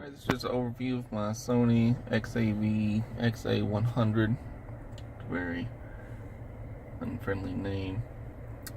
Alright, this is just an overview of my Sony XAV-AX100. Very unfriendly name.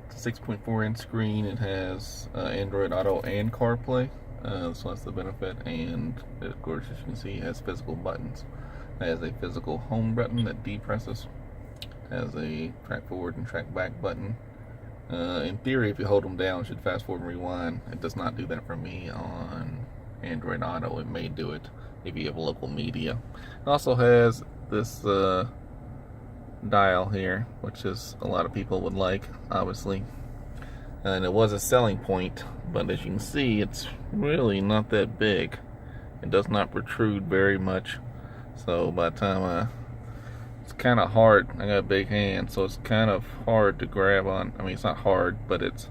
It's a 6.4 inch screen. It has Android Auto and CarPlay, so that's the benefit. And of course, as you can see, it has physical buttons. It has a physical home button that depresses. It has a track forward and track back button. In theory, if you hold them down, it should fast forward and rewind. It does not do that for me on Android Auto. It may do it if you have local media. It also has this dial here, which is a lot of people would like, obviously, and it was a selling point, but as you can see, it's really not that big. It does not protrude very much, so by the time it's kind of hard. I got a big hand, so it's kind of hard to grab on. I mean, it's not hard, but it's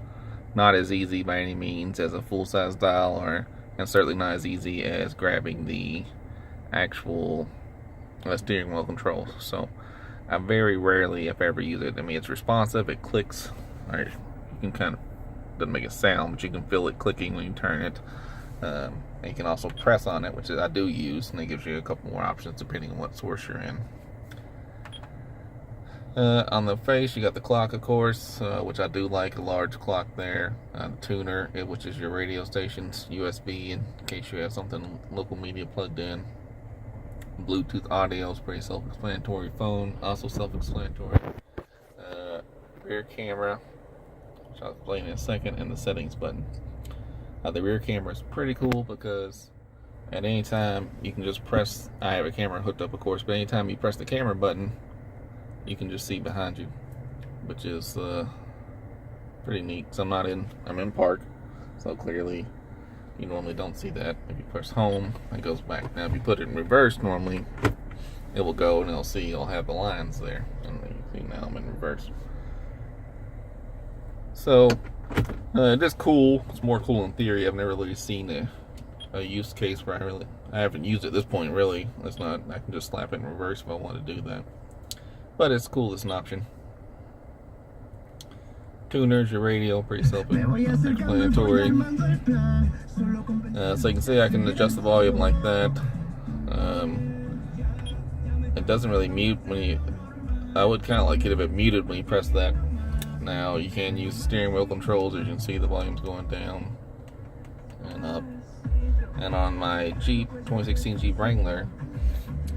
not as easy by any means as a full-size dial, and certainly not as easy as grabbing the actual steering wheel controls. So I very rarely, if ever, use it. I mean, it's responsive, it clicks, or you can kind of, doesn't make a sound, but you can feel it clicking when you turn it. And you can also press on it, which I do use, and it gives you a couple more options depending on what source you're in. On the face, you got the clock, of course, which I do like, a large clock there. The tuner, which is your radio stations, USB in case you have something local media plugged in. Bluetooth audio is pretty self-explanatory. Phone, also self-explanatory. Rear camera, which I'll explain in a second, and the settings button. The rear camera is pretty cool because at any time you can just press, I have a camera hooked up, of course, but anytime you press the camera button, you can just see behind you, which is pretty neat. So I'm in park, so clearly you normally don't see that. If you press home, it goes back. Now if you put it in reverse, normally it will go and it'll have the lines there. And you see now I'm in reverse. So it is cool. It's more cool in theory. I've never really seen a use case where I haven't used it at this point really. It's not, I can just slap it in reverse if I want to do that. But it's cool as an option. Tuners, your radio, pretty self-explanatory. So you can see I can adjust the volume like that. It doesn't really mute when I would kind of like it if it muted when you press that. Now you can use steering wheel controls. As you can see, the volume's going down and up. And on my Jeep, 2016 Jeep Wrangler,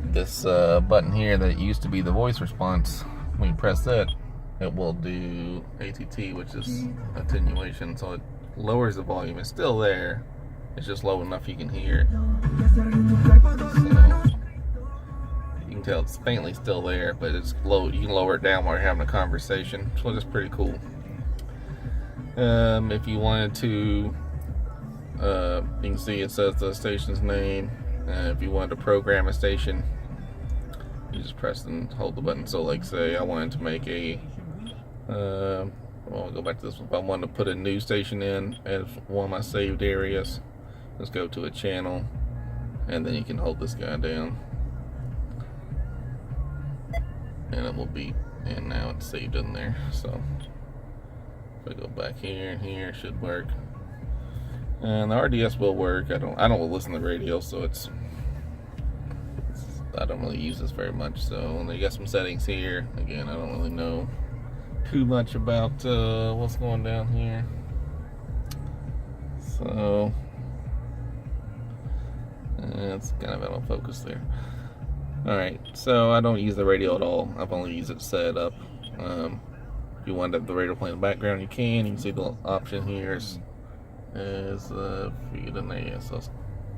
this button here that used to be the voice response, when you press that, it will do ATT, which is attenuation, so it lowers the volume. It's still there, it's just low enough you can hear it. So you can tell it's faintly still there, but it's low. You can lower it down while you're having a conversation, so it's pretty cool. If you wanted to, you can see it says the station's name. If you wanted to program a station, you just press and hold the button. So like say I wanted to make I'll go back to this one. If I wanted to put a new station in as one of my saved areas, let's go to a channel, and then you can hold this guy down and it will beep, and now it's saved in there. So if I go back here and here, it should work. And the RDS will work. I don't listen to the radio, so I don't really use this very much. So you got some settings here. Again, I don't really know too much about what's going down here. So it's kind of out of focus there. Alright, so I don't use the radio at all. I've only used it to set it up. If you want to have the radio play in the background, you can. You can see the option here is if you get in there, yeah, so you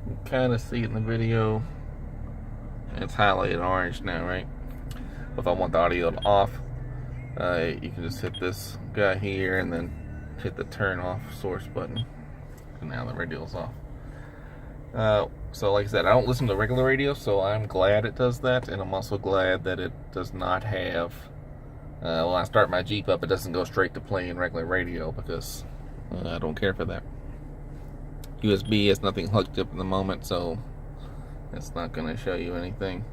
can kind of see it in the video. It's highlighted orange now, right? If I want the audio off, you can just hit this guy here and then hit the turn off source button, and now the radio's off. So like I said, I don't listen to regular radio, so I'm glad it does that, and I'm also glad that it does not have, when I start my Jeep up, it doesn't go straight to playing regular radio, because I don't care for that. USB has nothing hooked up in the moment, so it's not going to show you anything.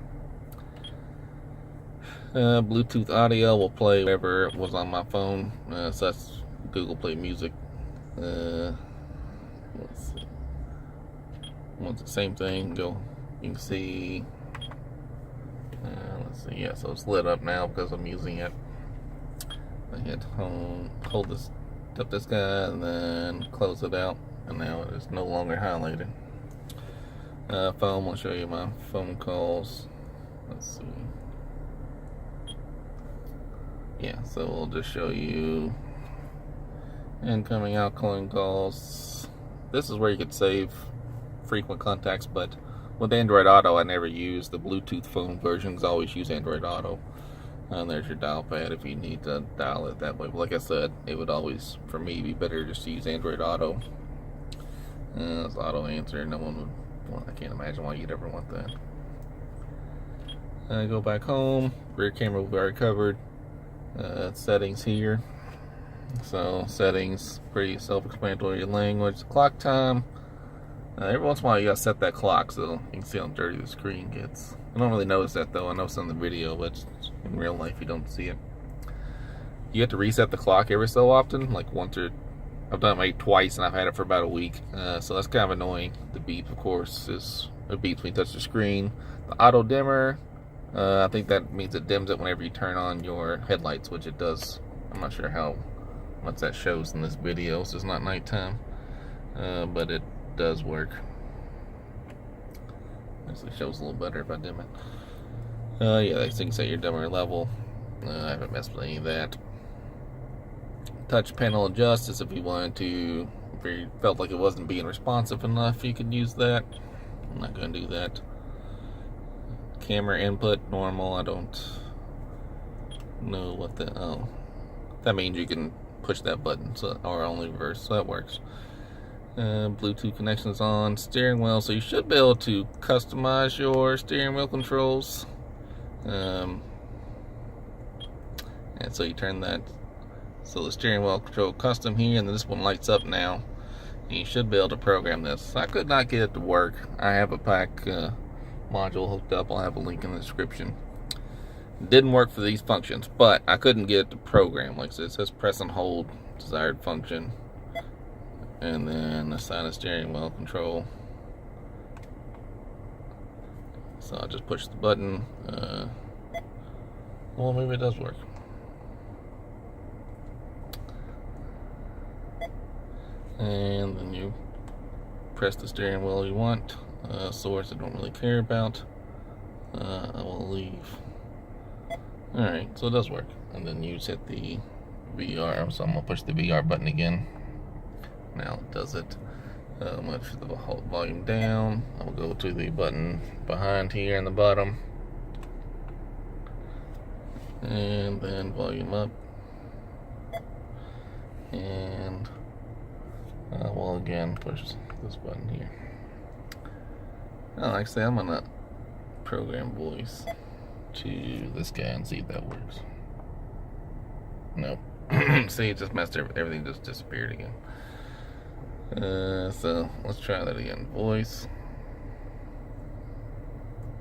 Bluetooth audio will play whatever was on my phone, so that's Google Play Music. Let's see. once the same thing, you can see, let's see, yeah, so it's lit up now because I'm using it. I hit home, hold this, tap this guy, and then close it out, and now it is no longer highlighted. Phone, I'll show you my phone calls. Let's see. Yeah, so we'll just show you incoming, outgoing calls. This is where you could save frequent contacts, but with Android Auto, I never use the Bluetooth phone versions. I always use Android Auto. And there's your dial pad if you need to dial it that way. But like I said, it would always, for me, be better just to use Android Auto. It's auto answer. No one would. Well, I can't imagine why you'd ever want that. Go back home. Rear camera we've already covered. Settings here. So settings, pretty self-explanatory. Language, clock time. Every once in a while you gotta set that clock so you can see how dirty the screen gets. I don't really notice that though. I notice on the video, but in real life you don't see it. You have to reset the clock every so often, like once or I've done it maybe twice, and I've had it for about a week. So that's kind of annoying. The beep, of course, is it beeps when you touch the screen. The auto dimmer, I think that means it dims it whenever you turn on your headlights, which it does. I'm not sure how much that shows in this video, so it's not nighttime, but it does work. Actually shows a little better if I dim it. Yeah, they can set your dimmer level. I haven't messed with any of that. Touch panel adjust is if you wanted to, if you felt like it wasn't being responsive enough, you could use that. I'm not going to do that. Camera input normal. I don't know what the that means you can push that button, so or only reverse, so that works. Bluetooth connections on. Steering wheel, so you should be able to customize your steering wheel controls. And so you turn that, so the steering wheel control custom here, and then this one lights up now. And you should be able to program this. I could not get it to work. I have a PAC module hooked up. I'll have a link in the description. It didn't work for these functions, but I couldn't get it to program. Like I said, it says press and hold desired function, and then assign a steering wheel control. So I'll just push the button. Well, maybe it does work. And then you press the steering wheel you want. Source I don't really care about. I will leave. Alright, so it does work. And then you just hit the VR. So I'm going to push the VR button again. Now it does it. I'm going to push the volume down. I will go to the button behind here in the bottom. And then volume up. And we'll again push this button here. Now, like I say, I'm gonna program voice to this guy and see if that works. Nope. See, it just messed everything just disappeared again. So let's try that again. Voice.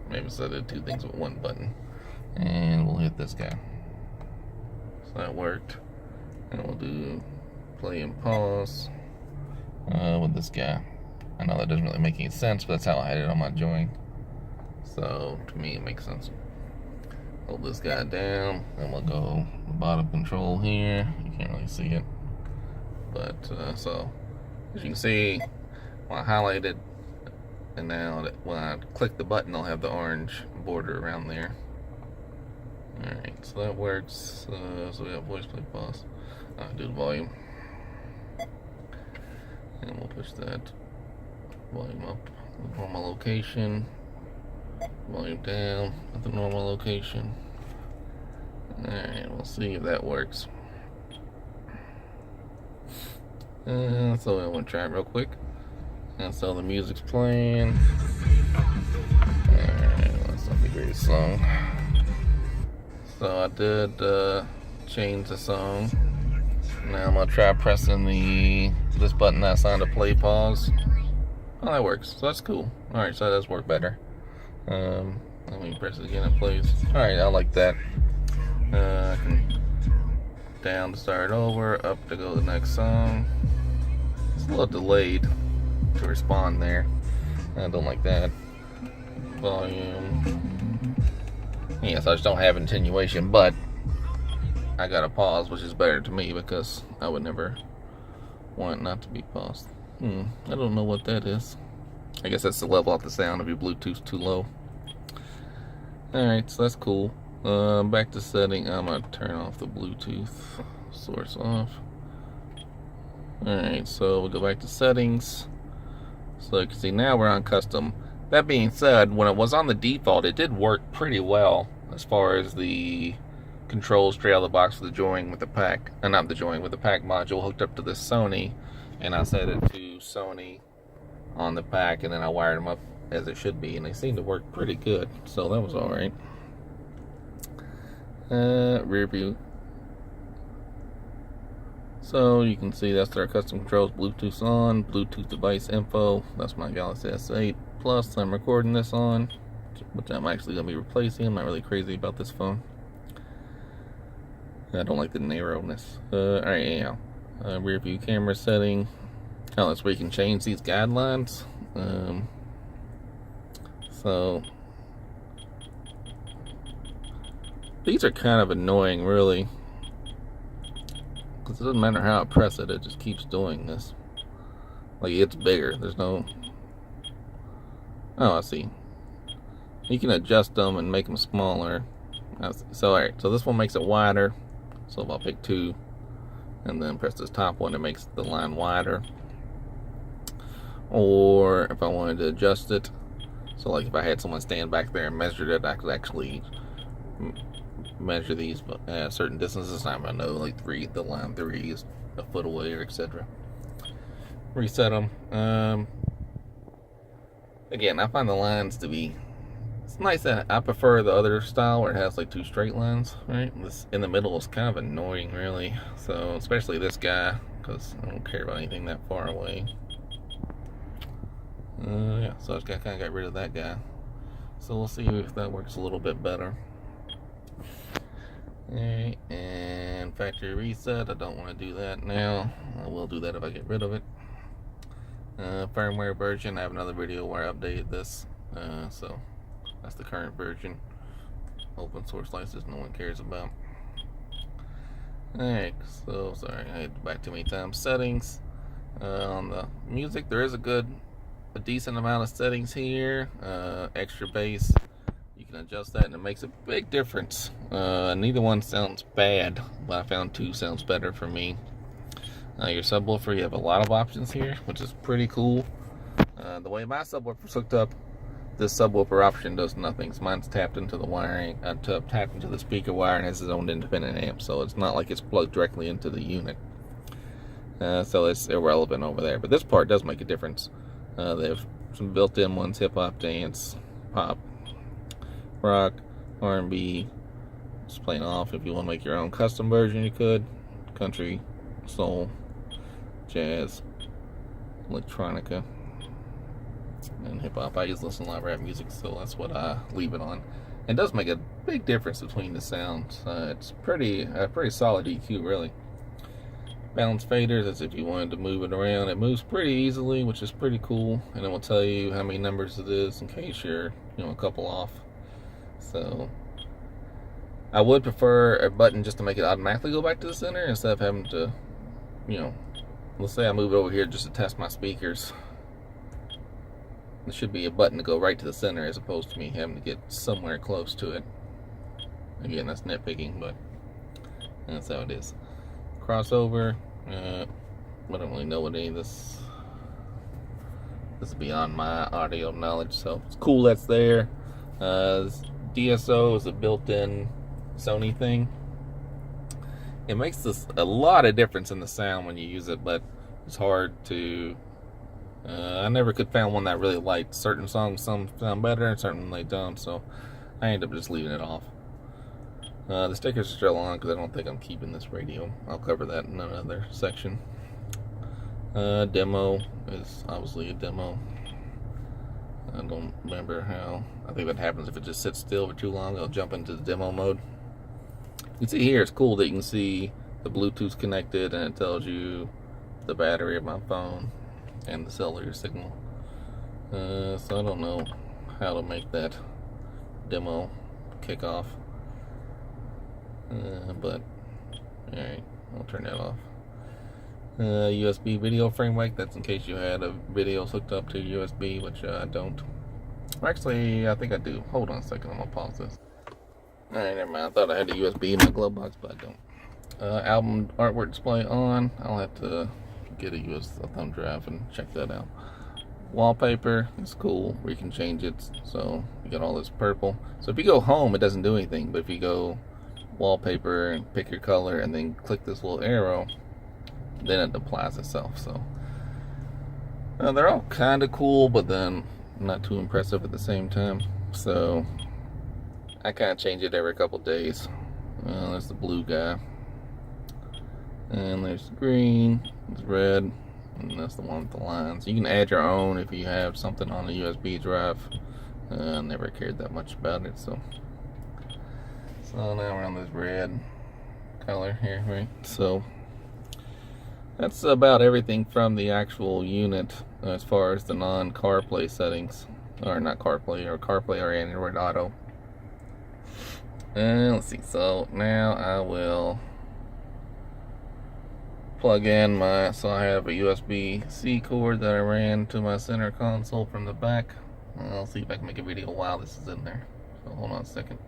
Maybe so I did two things with one button. And we'll hit this guy. So that worked. And we'll do play and pause with this guy. I know that doesn't really make any sense, but that's how I had it on my join. So to me it makes sense. Hold this guy down, and we'll go the bottom control here. You can't really see it, but so as you can see, when I highlighted, and now when I click the button, I'll have the orange border around there. Alright, so that works. So we have voice, play, pause. I'll do the volume, and we'll push that volume up to the normal location, volume down at the normal location. Alright, we'll see if that works. So I'm gonna try it real quick. And so the music's playing. Alright, let's not be very slow. So I did change the song. Now I'm gonna try pressing this button that assigned to play pause. Oh, that works. So that's cool. Alright, so that does work better. Let me press it again, it plays. Alright, I like that. I can down to start over, up to go to the next song. It's a little delayed to respond there. I don't like that. Volume. Yeah, so I just don't have attenuation, but I got a pause, which is better to me because I would never want it not to be paused. I don't know what that is. I guess that's to level out the sound if your Bluetooth's too low. Alright, so that's cool. Back to setting. I'm gonna turn off the Bluetooth source off. Alright, so we'll go back to settings. So you can see now we're on custom. That being said, when it was on the default, it did work pretty well as far as the controls straight out of the box with the join with the PAC, not the join, with the PAC module hooked up to the Sony, and I set it to Sony on the PAC, and then I wired them up as it should be, and they seem to work pretty good, so that was alright. Rear view. So you can see that's our custom controls. Bluetooth on, Bluetooth device info. That's my Galaxy S8 Plus. I'm recording this on, which I'm actually going to be replacing. I'm not really crazy about this phone. I don't like the narrowness. Alright, anyhow. Rear view camera setting. Oh, that's where you can change these guidelines. So these are kind of annoying, really, because it doesn't matter how I press it, it just keeps doing this. Like, it's bigger. There's no... Oh, I see. You can adjust them and make them smaller. So, alright, so this one makes it wider. So if I'll pick 2 and then press this top one, it makes the line wider. Or if I wanted to adjust it, so like if I had someone stand back there and measured it, I could actually measure these at certain distances. I know like the line 3 is a foot away, or etc. Reset them. Again, I find the lines to be, it's nice. That I prefer the other style where it has like 2 straight lines, right? This in the middle is kind of annoying, really. So especially this guy, because I don't care about anything that far away. Yeah, so I just kind of got rid of that guy. So we'll see if that works a little bit better. Alright, and factory reset. I don't want to do that now. I will do that if I get rid of it. Firmware version. I have another video where I updated this. So that's the current version. Open source license no one cares about. Alright, so sorry, I hit back too many times. Settings. On the music, there is a decent amount of settings here. Extra bass, you can adjust that and it makes a big difference. Neither one sounds bad, but I found 2 sounds better for me. Your subwoofer, you have a lot of options here, which is pretty cool. The way my subwoofer's hooked up, this subwoofer option does nothing. So mine's tapped into the wiring, tapped into the speaker wire, and has its own independent amp, so it's not like it's plugged directly into the unit. So it's irrelevant over there, but this part does make a difference. They have some built-in ones: hip-hop, dance, pop, rock, R&B. Just plain off. If you want to make your own custom version, you could. Country, soul, jazz, electronica, and hip-hop. I used to listen to a lot of rap music, so that's what I leave it on. It does make a big difference between the sounds. It's a pretty solid EQ, really. Balance faders, as if you wanted to move it around. It moves pretty easily, which is pretty cool, and it will tell you how many numbers it is in case you're, a couple off. So I would prefer a button just to make it automatically go back to the center instead of having to, let's say I move it over here just to test my speakers. There should be a button to go right to the center as opposed to me having to get somewhere close to it. Again, that's nitpicking, but that's how it is. Crossover, I don't really know what any of this is beyond my audio knowledge, so it's cool that's there. DSO is a built-in Sony thing. It makes a lot of difference in the sound when you use it, but it's hard to I never could find one that I really liked. Certain songs, some sound better and certain they don't, so I end up just leaving it off. The stickers are still on because I don't think I'm keeping this radio. I'll cover that in another section. Demo is obviously a demo. I don't remember how. I think that happens if it just sits still for too long. It'll jump into the demo mode. You can see here, it's cool that you can see the Bluetooth connected and it tells you the battery of my phone and the cellular signal. So I don't know how to make that demo kick off. But alright, I'll turn that off. USB video frame rate, that's in case you had a video hooked up to USB, which I don't. Actually, I think I do. Hold on a second, I'm gonna pause this. Alright, never mind. I thought I had the USB in my glove box, but I don't. Album artwork display on. I'll have to get a thumb drive and check that out. Wallpaper is cool, where you can change it. So you got all this purple. So if you go home, it doesn't do anything, but if you go wallpaper and pick your color and then click this little arrow, then it applies itself. So they're all kind of cool, but then not too impressive at the same time. So I kind of change it every couple days. There's the blue guy, and there's the green, there's red, and that's the one with the lines. You can add your own if you have something on a USB drive. I never cared that much about it. So now we're on this red color here, right? So that's about everything from the actual unit as far as the non-CarPlay settings, or not CarPlay, or CarPlay or Android Auto. And let's see, so now I will plug in so I have a USB-C cord that I ran to my center console from the back. I'll see if I can make a video while this is in there. So hold on a second.